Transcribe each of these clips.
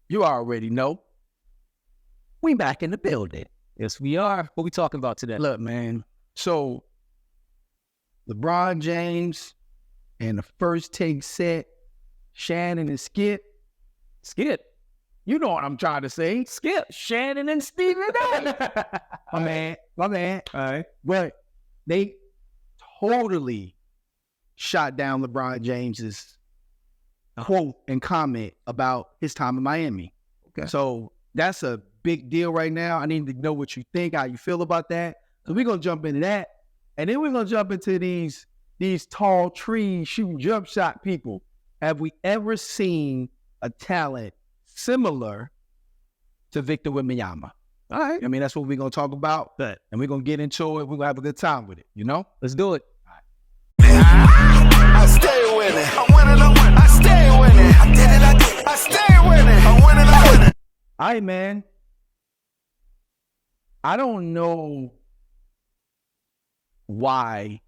You already know. We back in the building. Yes, we are. What we talking about today? Look, man. So, LeBron James and the first take set, Shannon and Skip. You know what I'm trying to say. Skip. Shannon and Stephen A. My man. All right. But they totally shot down LeBron James's quote and comment about his time in Miami. Okay. So that's a big deal right now. I need to know what you think, how you feel about that. So we're going to jump into that. And then we're going to jump into these tall trees shooting jump shot people. Have we ever seen a talent similar to Victor Wembanyama? All right. I mean, that's what we're going to talk about. But And we're going to get into it. We're going to have a good time with it, you know? let's do it. I stay winning. I'm winning. I stay winning. I did it. I stay winning. I'm winning. All right, man. I don't know why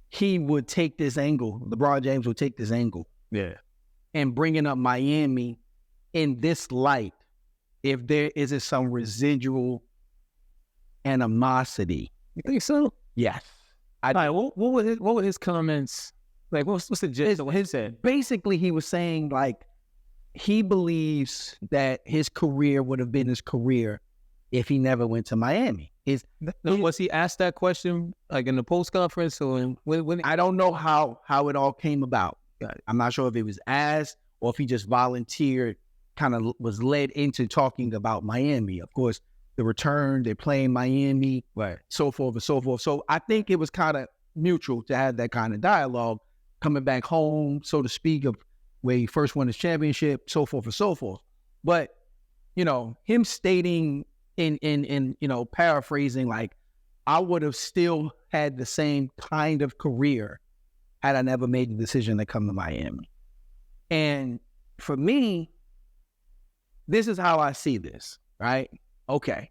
he would take this angle. LeBron James would take this angle Yeah. and bringing up Miami in this light if there isn't some residual animosity. You think so? Yes. All right. What were his comments? Like, what's the gist of what he said? Basically, he was saying, like, he believes that his career would have been his career if he never went to Miami. Was he asked that question like in the post conference or when I don't know how it all came about. I'm not sure if it was asked or if he just volunteered, kind of was led into talking about Miami. Of course, the return, they're playing Miami, right? So forth and so forth. So I think it was kind of mutual to have that kind of dialogue coming back home, so to speak, of where he first won his championship, so forth and so forth. But, you know, him stating in you know, paraphrasing, like, I would have still had the same kind of career had I never made the decision to come to Miami. And for me, this is how I see this, right? Okay.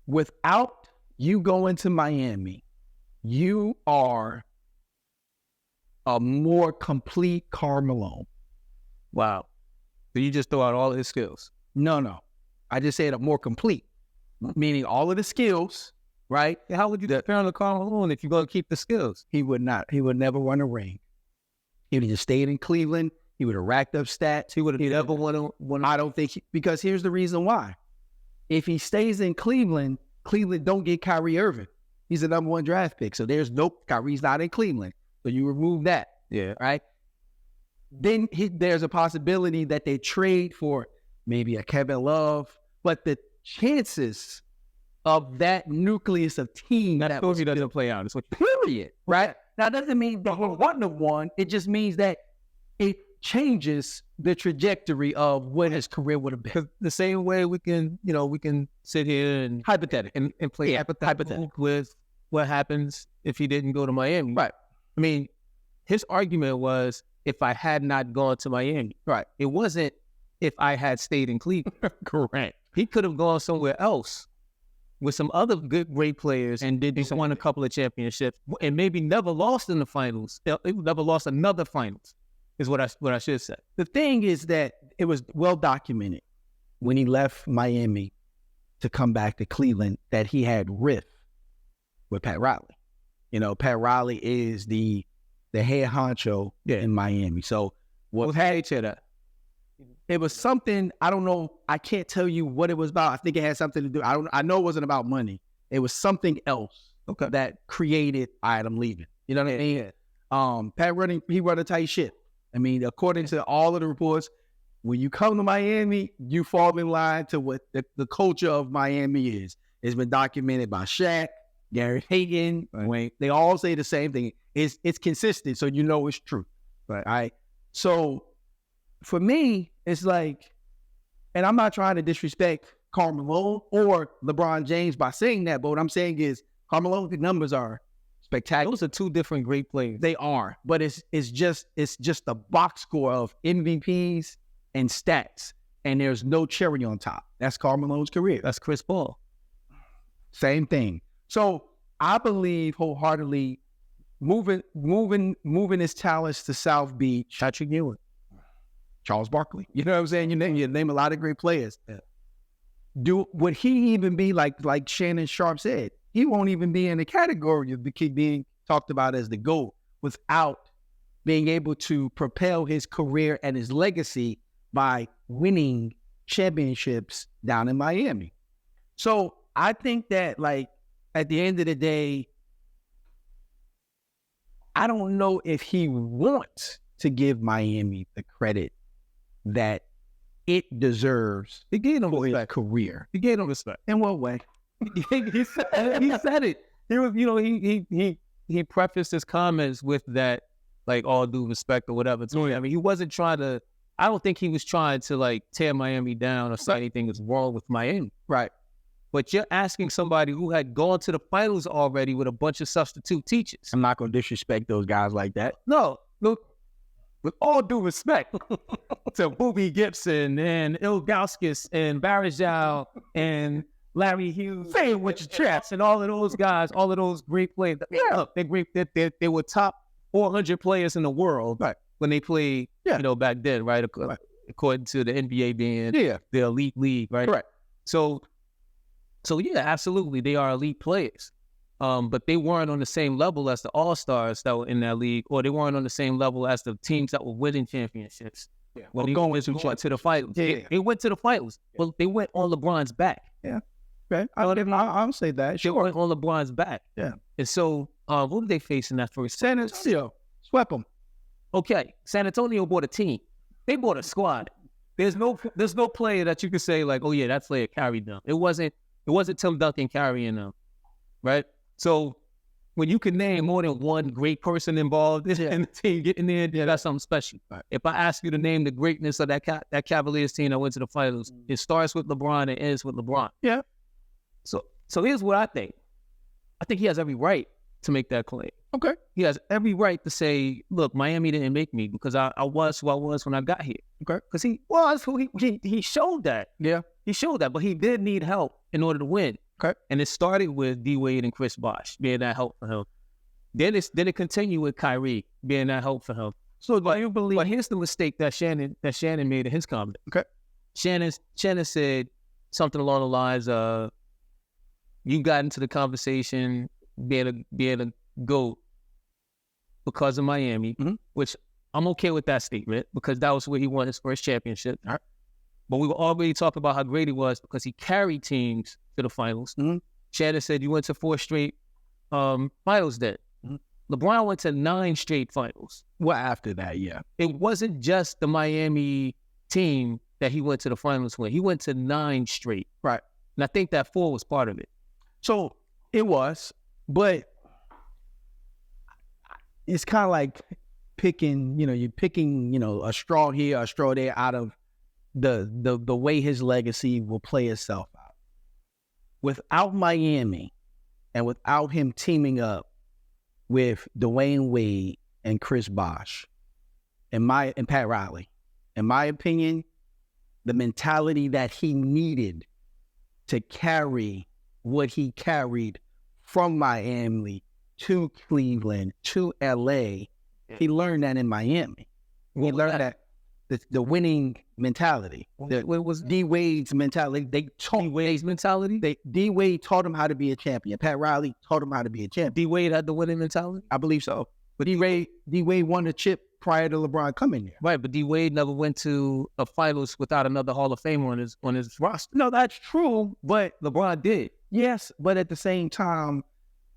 Without you going to Miami, you are a more complete Karl Malone. Wow. So you just throw out all his skills? No. I just said a more complete, meaning all of the skills, right? How would you compare him to Karl Malone if you're going to keep the skills? He would not. He would never run a ring. He would have just stayed in Cleveland. He would have racked up stats. He would have never won. I don't think because here's the reason why. If he stays in Cleveland, Cleveland don't get Kyrie Irving. He's the number 1 draft pick. So there's Kyrie's not in Cleveland. So you remove that. Yeah. Right? Then there's a possibility that they trade for maybe a Kevin Love. But the chances of that nucleus of team that story doesn't play out. It's what period. Right? Now, that doesn't mean the whole 1-1. It just means that it changes the trajectory of what his career would have been. The same way we can sit here and hypothetical and play hypothetical with what happens if he didn't go to Miami. Right. I mean, his argument was if I had not gone to Miami. Right. It wasn't if I had stayed in Cleveland. Correct. He could have gone somewhere else with some other great players and won a couple of championships and maybe never lost in the finals. Never lost another finals is what I should say. The thing is that it was well documented when he left Miami to come back to Cleveland that he had riff with Pat Riley. You know, Pat Riley is the head honcho in Miami. So what had each other? It was something, I don't know, I can't tell you what it was about. I think it had something to do, I know it wasn't about money. It was something else that created, all right, I'm leaving. You know what I mean? Pat he run a tight ship. I mean, according to all of the reports, when you come to Miami, you fall in line to what the culture of Miami is. It's been documented by Shaq, Gary Hagan, Wayne. They all say the same thing. It's consistent, so you know it's true. Right. All right. So for me, it's like, and I'm not trying to disrespect Karl Malone or LeBron James by saying that, but what I'm saying is Karl Malone's numbers are spectacular. Those are two different great players. They are, but it's just a box score of MVPs and stats, and there's no cherry on top. That's Karl Malone's career. That's Chris Paul. Same thing. So I believe wholeheartedly moving his talents to South Beach. Patrick Ewing. Charles Barkley. You know what I'm saying? You name a lot of great players. Would he even be like Shannon Sharp said? He won't even be in the category of being talked about as the GOAT without being able to propel his career and his legacy by winning championships down in Miami. So I think that, like, at the end of the day, I don't know if he wants to give Miami the credit that it deserves. He gave him for respect. His career. He gave him respect. In what way? he said it. He was, he prefaced his comments with that, like, all due respect or whatever. To me. I mean, he wasn't trying to. I don't think he was trying to, like, tear Miami down or say anything was wrong with Miami. Right. But you're asking somebody who had gone to the finals already with a bunch of substitute teachers. I'm not going to disrespect those guys like that. No, look, with all due respect to Boobie Gibson and Ilgauskas and Barazal and Larry Hughes, Say it with your chest. and all of those guys, all of those great players. Yeah, they were top 400 players in the world when they played, back then, right? According to the NBA being the elite league, right? Correct. So yeah, absolutely, they are elite players. But they weren't on the same level as the All-Stars that were in that league, or they weren't on the same level as the teams that were winning championships. Yeah. When they went to the finals. Yeah. They went to the finals. Yeah. Well, they went on LeBron's back. Yeah. Okay. I'll say that. They went on LeBron's back. Yeah. And so, who did they face in that first? San Antonio. Swept them. Okay. San Antonio bought a team. They bought a squad. There's no player that you could say, like, oh yeah, that player carried them. It wasn't Tim Duncan carrying them, right? So when you can name more than one great person involved in the team getting there, that's something special. Right. If I ask you to name the greatness of that Cavaliers team that went to the finals, it starts with LeBron and ends with LeBron. Yeah. So here's what I think. I think he has every right to make that claim. Okay. He has every right to say, look, Miami didn't make me because I was who I was when I got here. Okay. Because he was who he showed that. Yeah. He showed that, but he did need help in order to win. Okay. And it started with D Wade and Chris Bosh being that help for him. Then it continued with Kyrie being that help for him. So, but here's the mistake that Shannon made in his comment. Okay. Shannon said something along the lines of, you got into the conversation being a GOAT because of Miami, which I'm okay with that statement because that was where he won his first championship. All right. But we were already talking about how great he was because he carried teams to the finals. Shannon said you went to 4 straight finals then. LeBron went to 9 straight finals. Well, after that, yeah. It wasn't just the Miami team that he went to the finals with. He went to 9 straight. Right. And I think that 4 was part of it. So it was, but it's kind of like picking, you're picking, a straw here, a straw there out of the way his legacy will play itself out. Without Miami and without him teaming up with Dwayne Wade and Chris Bosh and Pat Riley, in my opinion, the mentality that he needed to carry what he carried from Miami to Cleveland to LA, he learned that in Miami. He learned that the winning mentality. What was D Wade's mentality? They taught D Wade's mentality. D Wade taught him how to be a champion. Pat Riley taught him how to be a champion. D Wade had the winning mentality. I believe so. But D Wade won the chip prior to LeBron coming there. Right, but D Wade never went to a finals without another Hall of Famer on his roster. No, that's true, but LeBron did. Yes, but at the same time,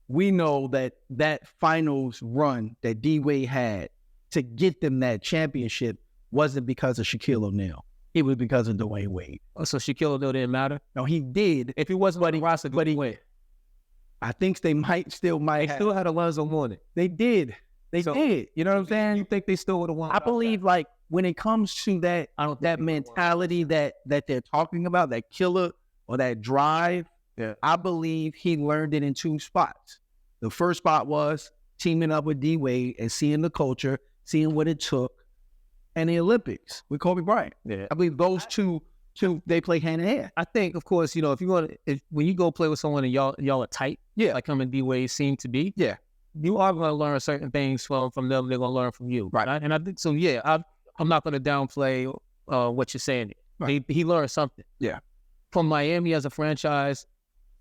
we know that finals run that D Wade had to get them that championship wasn't because of Shaquille O'Neal. It was because of Dwayne Wade. Oh, so Shaquille O'Neal didn't matter? No, he did. If he wasn't on the roster, but he went. I think they still had Alonzo Mourning. They did. They did. You know what I'm saying? You think they still would have won? I believe, like, when it comes to that mentality that they're talking about, that killer or that drive, I believe he learned it in 2 spots. The first spot was teaming up with D Wade and seeing the culture, seeing what it took, and the Olympics with Kobe Bryant. Yeah. I believe those two they play hand in hand. I think, of course, when you go play with someone and y'all are tight, like him and D Wade seem to be, you are going to learn certain things from them. They're going to learn from you, right? And I think so. Yeah, I'm not going to downplay what you're saying. Right. He learned something. Yeah. From Miami as a franchise,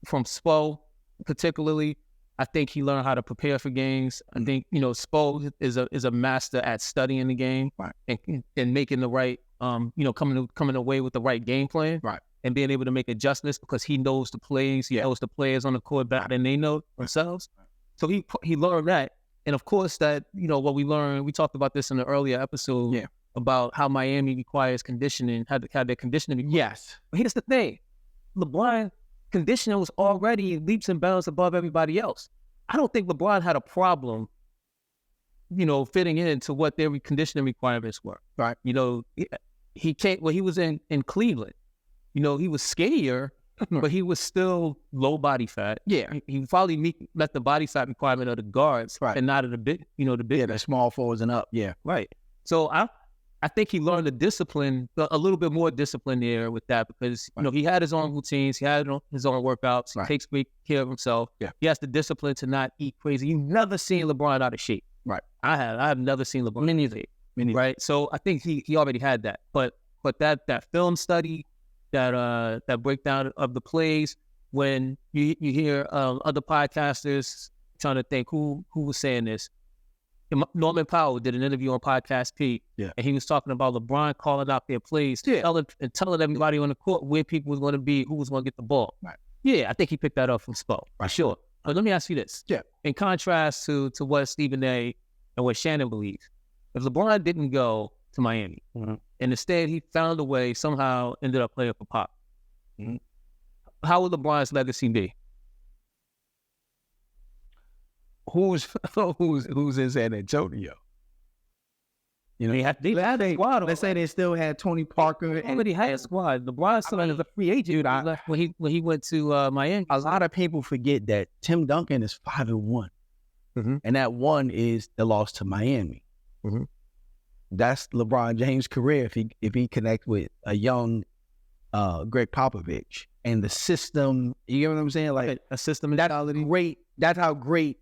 from Spo particularly, I think he learned how to prepare for games. I think, Spo is a master at studying the game, right, and making the right, coming away with the right game plan, right, and being able to make adjustments because he knows the plays, he knows the players on the court better than they know themselves. Right. So he learned that, and of course that what we learned. We talked about this in the earlier episode about how Miami requires conditioning, had their conditioning. Yes, but here's the thing, LeBron. Conditioning was already leaps and bounds above everybody else. I don't think LeBron had a problem, fitting into what their conditioning requirements were. Right. He came when he was in Cleveland. He was skinnier, but he was still low body fat. Yeah. He probably met the body fat requirement of the guards, right, and not of the big, the big. Yeah, the small forwards and up. Yeah. Right. So I think he learned the discipline, a little bit more discipline there with that because, he had his own routines. He had his own workouts. He takes great care of himself. Yeah. He has the discipline to not eat crazy. You've never seen LeBron out of shape. Right. I have never seen LeBron out of shape. Right. So I think he already had that. But that film study, that breakdown of the plays, when you hear other podcasters trying to think who was saying this, Norman Powell did an interview on Podcast P, and he was talking about LeBron calling out their plays, telling everybody on the court where people was going to be, who was going to get the ball. Right. Yeah, I think he picked that up from Spo, for sure. But let me ask you this. Yeah. In contrast to what Stephen A. and what Shannon believes, if LeBron didn't go to Miami, and instead he found a way, somehow ended up playing for Pop, how would LeBron's legacy be? Who's in San Antonio? They had a squad. Let's say they still had Tony Parker. Already had a squad. LeBron still is a free agent. When he went to Miami. A lot of people forget that Tim Duncan is 5-1, and that one is the loss to Miami. That's LeBron James' career if he connect with a young Greg Popovich and the system. You get what I'm saying? Like a system mentality. Great. That's how great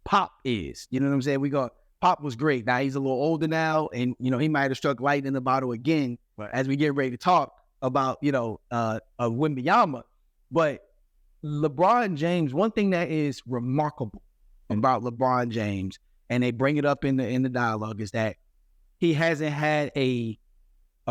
Pop is. You know what I'm saying? Pop was great. Now he's a little older now, and he might have struck lightning in the bottle again as we get ready to talk about Wembanyama. But LeBron James, one thing that is remarkable about LeBron James, and they bring it up in the dialogue, is that he hasn't had a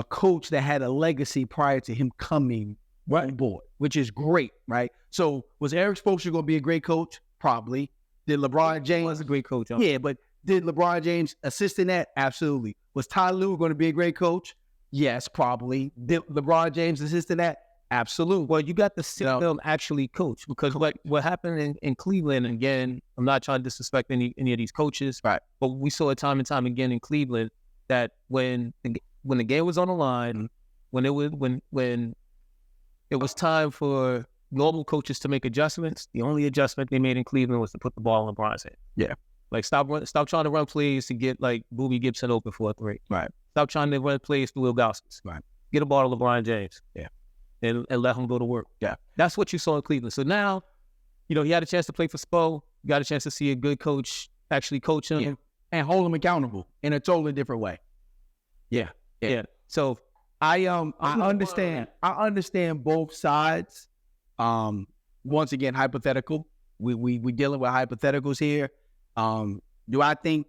coach that had a legacy prior to him coming on board, which is great, right? So was Eric Spoelstra going to be a great coach? Probably. Did LeBron James was a great coach? Yeah, but did LeBron James assist in that? Absolutely. Was Ty Lue going to be a great coach? Yes, probably. Did LeBron James assist in that? Absolutely. Well, you got to see them actually coach, because what happened in Cleveland, again, I'm not trying to disrespect any of these coaches, right? But we saw it time and time again in Cleveland that when the game was on the line, when it was time for normal coaches to make adjustments, the only adjustment they made in Cleveland was to put the ball in LeBron's hand. Yeah. Like stop trying to run plays to get like Boobie Gibson open for a three. Right. Stop trying to run plays to Will Gauskas. Right. Get a ball to LeBron James. Yeah. And let him go to work. Yeah. That's what you saw in Cleveland. So now, he had a chance to play for Spo, got a chance to see a good coach actually coach him. Yeah. And hold him accountable in a totally different way. Yeah. So I understand both sides. Once again, hypothetical. We dealing with hypotheticals here. Do I think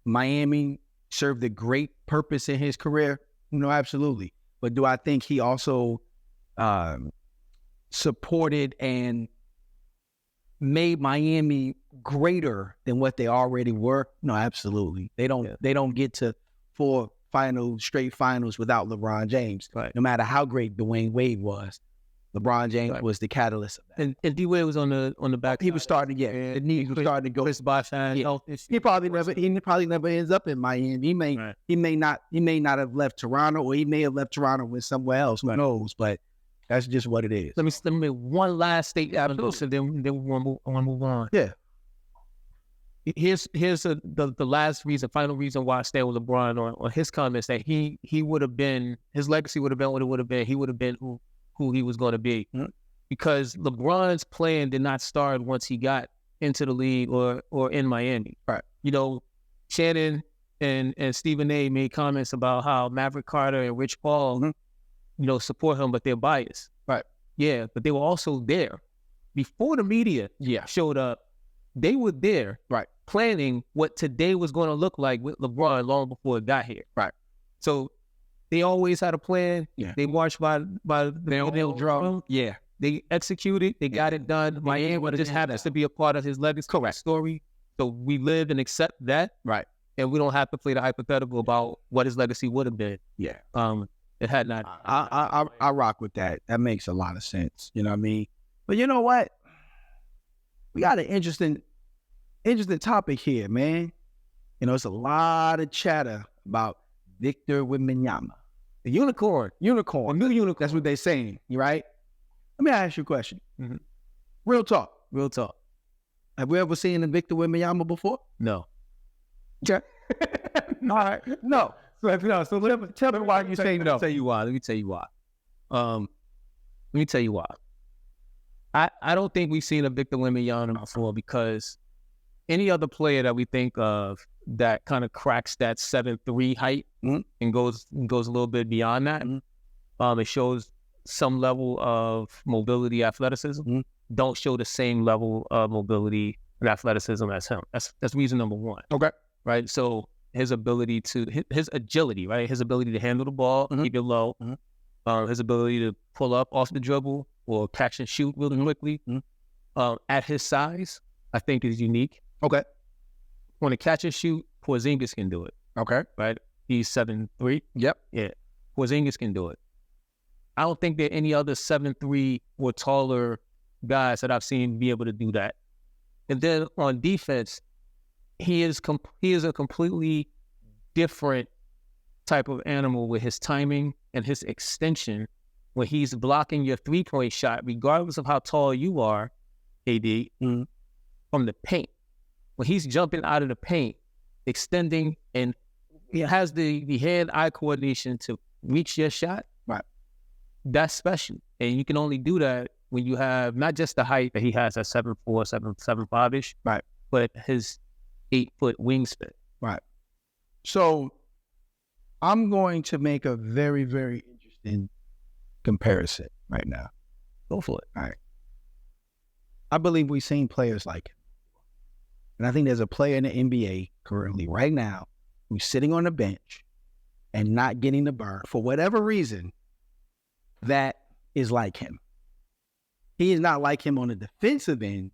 Miami served a great purpose in his career? No, absolutely. But do I think he also supported and made Miami greater than what they already were? No, absolutely. They don't get to 4 straight finals without LeBron James. Right. No matter how great Dwayne Wade was, LeBron James was the catalyst of that. And D Wade was on the back. He was starting to the knees were starting to go. Chris Bosh He probably never ends up in Miami. He may not have left Toronto, or he may have left Toronto with somewhere else. Who knows? But that's just what it is. Let me make one last statement out of this, and then we want to move on. Yeah. Here's the last reason, final reason why I stay with LeBron on his comments, that he would have been, his legacy would have been what it would have been. He would have been who he was going to be, because LeBron's plan did not start once he got into the league or in Miami. Right. Shannon and Stephen A. made comments about how Maverick Carter and Rich Paul, support him, but they're biased. Right. Yeah, but they were also there before the media showed up. They were there, right, planning what today was going to look like with LeBron long before it got here. Right. So they always had a plan. Yeah. They marched by the drum. Yeah. They executed. They got it done. Miami just happens to be a part of his legacy story. So we live and accept that. Right. And we don't have to play the hypothetical about what his legacy would have been. Yeah. It had not. I rock with that. That makes a lot of sense. You know what I mean? But you know what? We got an interesting topic here, man. It's a lot of chatter about Victor Wembanyama. The unicorn. A new unicorn. That's what they're saying, right? Let me ask you a question. Mm-hmm. Real talk. Have we ever seen a Victor Wembanyama before? No. Okay. All right. No. So tell me why you say no. Let me tell you why. I don't think we've seen a Victor Wembanyama before, because any other player that we think of that kind of cracks that 7'3" height and goes a little bit beyond that, it shows some level of mobility, athleticism. Don't show the same level of mobility and athleticism as him. That's reason number one. Okay. Right. So his ability his agility, right? His ability to handle the ball, keep it low, his ability to pull up off the dribble or catch and shoot really quickly, at his size, I think is unique. Okay. When to catch and shoot, Porzingis can do it. Okay. Right? He's 7'3". Yep. Yeah. Porzingis can do it. I don't think there are any other 7'3" or taller guys that I've seen be able to do that. And then on defense, he is a completely different type of animal with his timing and his extension. When he's blocking your three-point shot, regardless of how tall you are, AD, from the paint. When he's jumping out of the paint, extending, and he has the hand-eye coordination to reach your shot, right? That's special. And you can only do that when you have not just the height that he has at 7'4", 7'5"-ish, right, but his 8-foot wingspan. Right. So I'm going to make a very, very interesting comparison right now. Go for it. All right. I believe we've seen players like him. And I think there's a player in the NBA currently right now who's sitting on the bench and not getting the burn for whatever reason that is like him. He is not like him on the defensive end.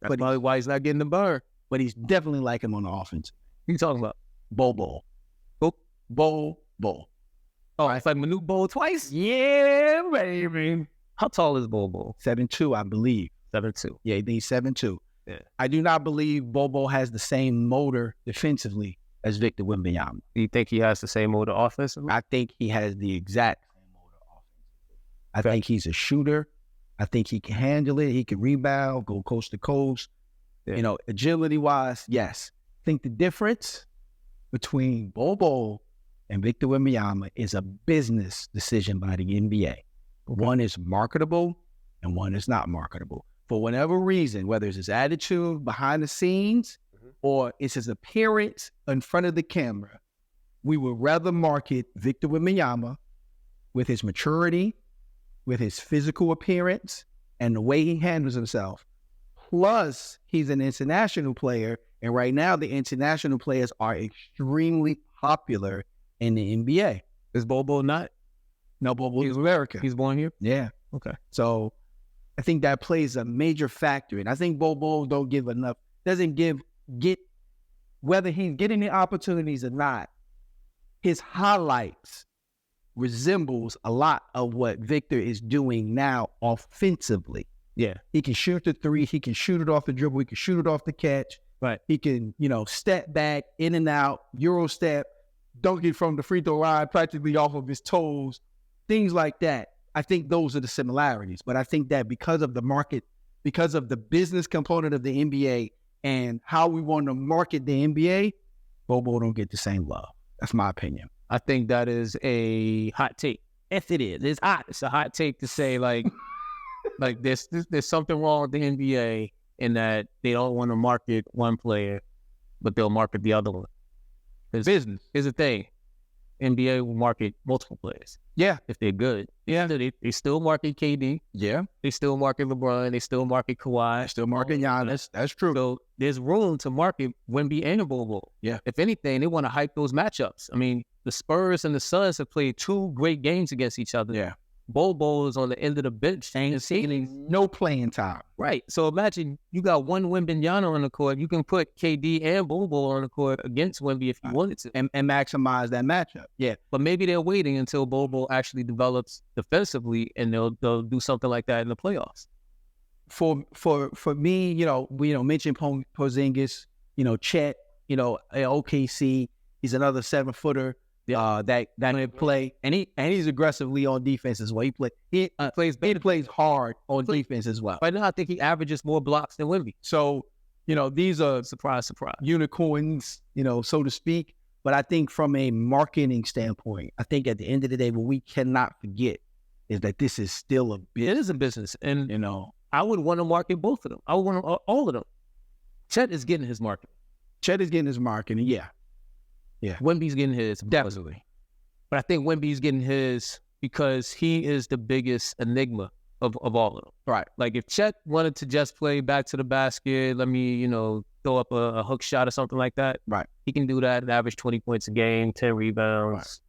That's probably why he's not getting the burn. But he's definitely like him on the offensive. Who you talking about? Bol. Oh, it's like Manute Bol twice? Yeah, baby. How tall is Bol? 7'2", I believe. 7'2". Yeah, he's 7'2". Yeah. I do not believe Bol has the same motor defensively as Victor Wembanyama. Do you think he has the same motor offensively? I think he has the exact same motor offensively. I think he's a shooter. I think he can handle it. He can rebound, go coast to coast. Yeah. Agility-wise, yes. I think the difference between Bol and Victor Wembanyama is a business decision by the NBA. Okay. One is marketable and one is not marketable. For whatever reason, whether it's his attitude behind the scenes or it's his appearance in front of the camera, we would rather market Victor Wembanyama with his maturity, with his physical appearance, and the way he handles himself. Plus, he's an international player, and right now the international players are extremely popular in the NBA. Is Bol not? No, Bol is American. He's born here? Yeah. Okay. So I think that plays a major factor. And I think Bol doesn't get, whether he's getting the opportunities or not, his highlights resembles a lot of what Victor is doing now offensively. Yeah. He can shoot the three. He can shoot it off the dribble. He can shoot it off the catch. Right. He can, step back, in and out, Euro step, dunk it from the free throw line practically off of his toes, things like that. I think those are the similarities. But I think that because of the market, because of the business component of the NBA and how we want to market the NBA, Bol don't get the same love. That's my opinion. I think that is a hot take. Yes, it is. It's hot. It's a hot take to say, like there's something wrong with the NBA in that they don't want to market one player, but they'll market the other one. business. Here's the thing. NBA will market multiple players. Yeah. If they're good. Yeah. They still market KD. Yeah. They still market LeBron. They still market Kawhi. Still market Giannis. That's true. So there's room to market Wemby and Bol. Yeah. If anything, they want to hype those matchups. I mean, the Spurs and the Suns have played 2 great games against each other. Yeah. Bol is on the end of the bench. And getting no playing time. Right. So imagine you got one Wembanyama on the court. You can put KD and Bol on the court against Wemby if you wanted to. And maximize that matchup. Yeah. But maybe they're waiting until Bol actually develops defensively, and they'll do something like that in the playoffs. For me, we mentioned Porzingis, Chet, OKC. He's another 7-footer. That play, and he's aggressively on defense as well. He plays hard on defense as well. Right now, I think he averages more blocks than Wemby. So, these are surprise unicorns, so to speak. But I think from a marketing standpoint, I think at the end of the day, what we cannot forget is that this is still a business. It is a business, and I would want to market both of them. I would want all of them. Chet is getting his marketing. Yeah. Yeah, Wemby's getting his, definitely. But I think Wemby's getting his because he is the biggest enigma of all of them. Right. Like if Chet wanted to just play back to the basket, let me, throw up a hook shot or something like that. Right. He can do that and average 20 points a game, 10 rebounds,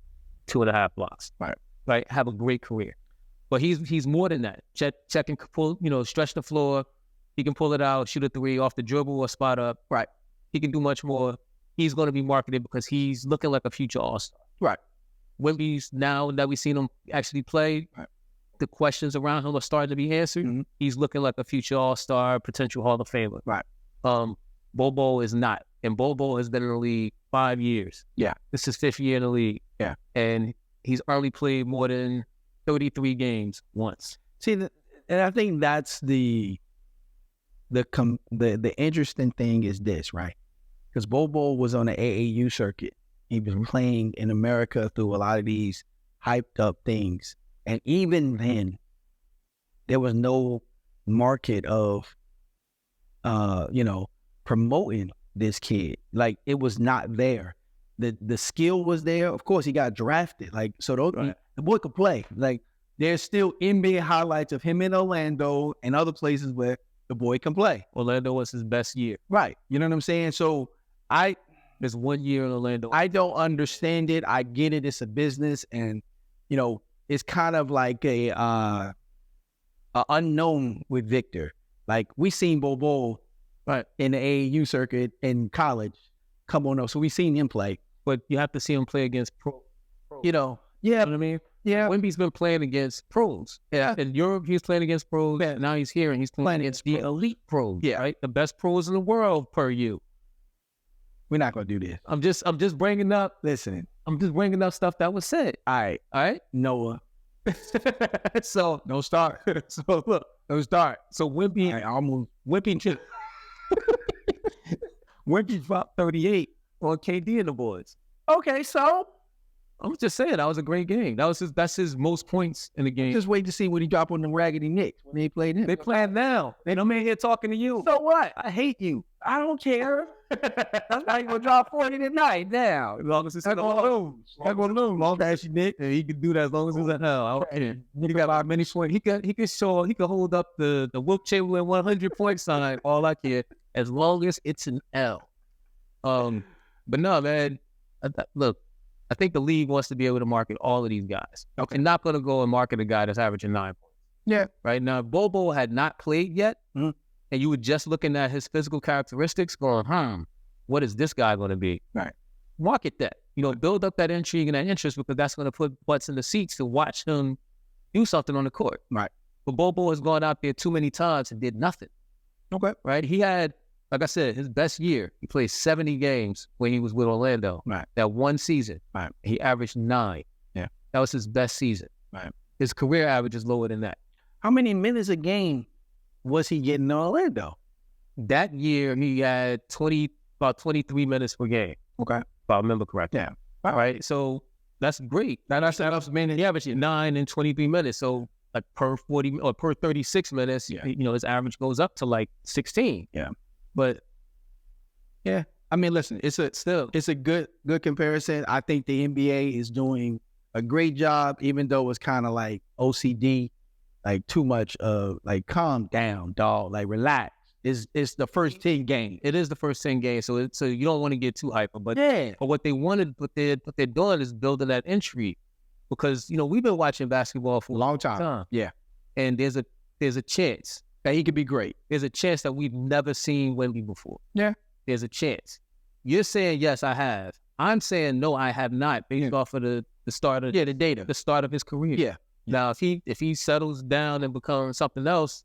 2.5 blocks. Right. Right. Have a great career. But he's more than that. Chet can pull, stretch the floor. He can pull it out, shoot a 3 off the dribble or spot up. Right. He can do much more. He's going to be marketed because he's looking like a future all-star. Right. Wemby's, now that we've seen him actually play, right, the questions around him are starting to be answered. Mm-hmm. He's looking like a future all-star, potential Hall of Famer. Right. Bol is not. And Bol has been in the league 5 years. Yeah. This is his 5th year in the league. Yeah. And he's only played more than 33 games once. See, and I think that's the interesting thing is this, right? Because Bol was on the AAU circuit. He was playing in America through a lot of these hyped up things. And even then, there was no market of, promoting this kid. Like, it was not there. The skill was there. Of course, he got drafted. Like, so the boy could play. Like, there's still NBA highlights of him in Orlando and other places where the boy can play. Orlando was his best year. Right. You know what I'm saying? So, there's 1 year in Orlando. I don't understand it. I get it. It's a business, and it's kind of like a unknown with Victor. Like we seen Bol right in the AAU circuit in college. Come on up. So we seen him play, but you have to see him play against pro. Yeah. You know what I mean? Yeah. Wemby's been playing against pros. Yeah. In Europe, he's playing against pros. Yeah. Now he's here and he's playing against the elite pros. Yeah. Right. The best pros in the world per you. We're not gonna do this. I'm just bringing up. Listen, I'm just bringing up stuff that was said. All right, Noah. So don't start. So look, don't start. So Wemby, Wemby dropped 38 on KD in the boards. Okay, so I'm just saying that was a great game. That's his most points in the game. Just wait to see what he drop on the Raggedy Knicks when they played him. They playing now. They don't mean here talking to you. So what? I hate you. I don't care. That's not even gonna drop 40 tonight now. As long as it's not gonna lose. Not gonna lose. Long as you Nick, and he can do that as long as it's at hell. He got about many points. He can hold up the Wilt Chamberlain 100-point sign. All I care, as long as it's an L. But no, man. Look, I think the league wants to be able to market all of these guys. Okay. And not going to go and market a guy that's averaging 9 points. Yeah. Right now, Bol had not played yet, mm-hmm. and you were just looking at his physical characteristics, going, what is this guy going to be? Right. Market that. Build up that intrigue and that interest, because that's going to put butts in the seats to watch him do something on the court. Right. But Bol has gone out there too many times and did nothing. Okay. Right. He had, like I said, his best year. He played 70 games when he was with Orlando. Right. That one season. Right. He averaged 9. Yeah. That was his best season. Right. His career average is lower than that. How many minutes a game was he getting in Orlando? That year, he had about 23 minutes per game. Okay. If I remember correctly. Yeah. All right. So that's great. That's he averaged 9 and 23 minutes. So like per 40 or per 36 minutes, his average goes up to like 16. Yeah. But yeah, I mean, listen, it's a good comparison. I think the NBA is doing a great job, even though it's kind of like OCD, like too much of like calm down, dog, like relax. It's the first 10 games. It is the first 10 games, so you don't want to get too hyper. But Yeah. but what they're doing is building that intrigue, because we've been watching basketball for A long time. Yeah. and there's a chance That he could be great. there's a chance that we've never seen Wemby before. Yeah. There's a chance. You're saying yes, I have. I'm saying no, I have not, based off of the start of Yeah, the data. the start of his career. Yeah. Now, if he settles down and becomes something else,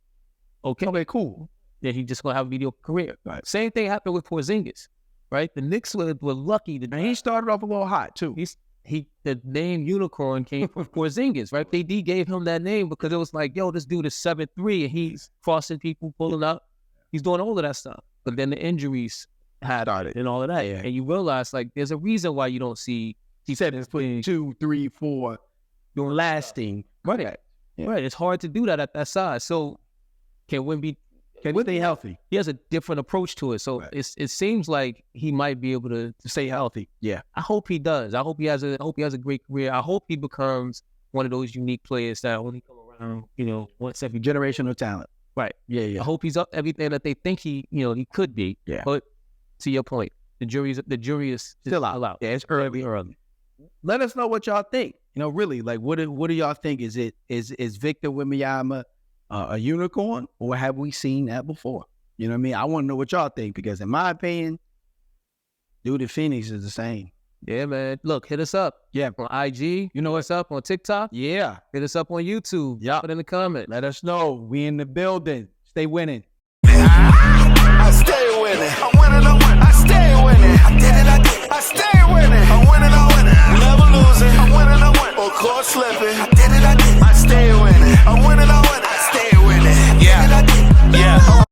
okay, cool. then he's just gonna have a mediocre career. Right. Same thing happened with Porzingis, right? The Knicks were lucky to. And he started off a little hot too. The name Unicorn came from Porzingis, right? KD gave him that name because it was like, yo, this dude is 7'3" and he's crossing people, pulling up. He's doing all of that stuff. But then the injuries had Started. and all of that. Yeah. And you realize, like, there's a reason why you don't see. He said it's putting 2, 3, 4 doing lasting. Right. Yeah. Right. It's hard to do that at that size. So can Wemby Stay healthy. he has a different approach to it. So Right. it seems like he might be able to Stay healthy. Yeah. I hope he does. I hope he has a great career. I hope he becomes one of those unique players that only come around, once every generation. Generational talent. Right. Yeah, I yeah. hope he's up everything that they think he could be. Yeah. But to your point, the jury is Still out. Yeah, it's early. Let us know what y'all think. Really, like, what do y'all think? Is Victor Wembanyama a unicorn, or have we seen that before? You know what I mean? I want to know what y'all think, because in my opinion, dude in Phoenix is the same. Yeah, man. Look, hit us up. Yeah. On IG. You know what's up on TikTok? Yeah. Hit us up on YouTube. Yeah. Put in the comment. Let us know. We in the building. Stay winning. I stay winning. I'm winning, I stay winning. I did it, I stay winning. I'm winning, never losing. I'm winning, or caught slipping. I did it, I stay winning. I'm winning, I stay winning. Yeah, yeah.